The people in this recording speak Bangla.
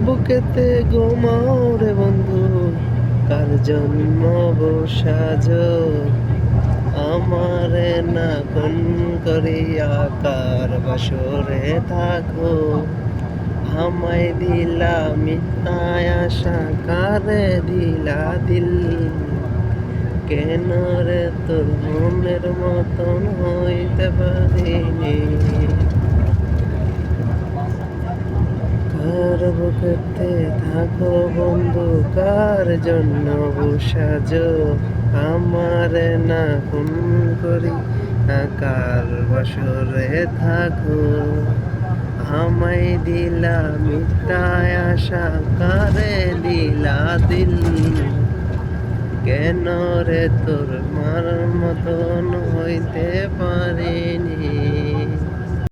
বুকেতে ঘুমাও রে বন্ধু, কার জন্য বসাজ আমারে না কোন করিয়া কার বাসরে থাকো। আমায় দিলা মিথ্যায় আশা, কারে দিলা দিল, কেন রে তোর মনের মতন হইতে পারিনি। কার বুকেতে থাকো বন্ধু, কার জন্য বসাজ আমারে না খুন করি কার বাসরে থাকো। আমায় দিলা মিথ্যায় আশা, কারে দিলা দিল, কেন রে তোর মার মতন হইতে পারিনি।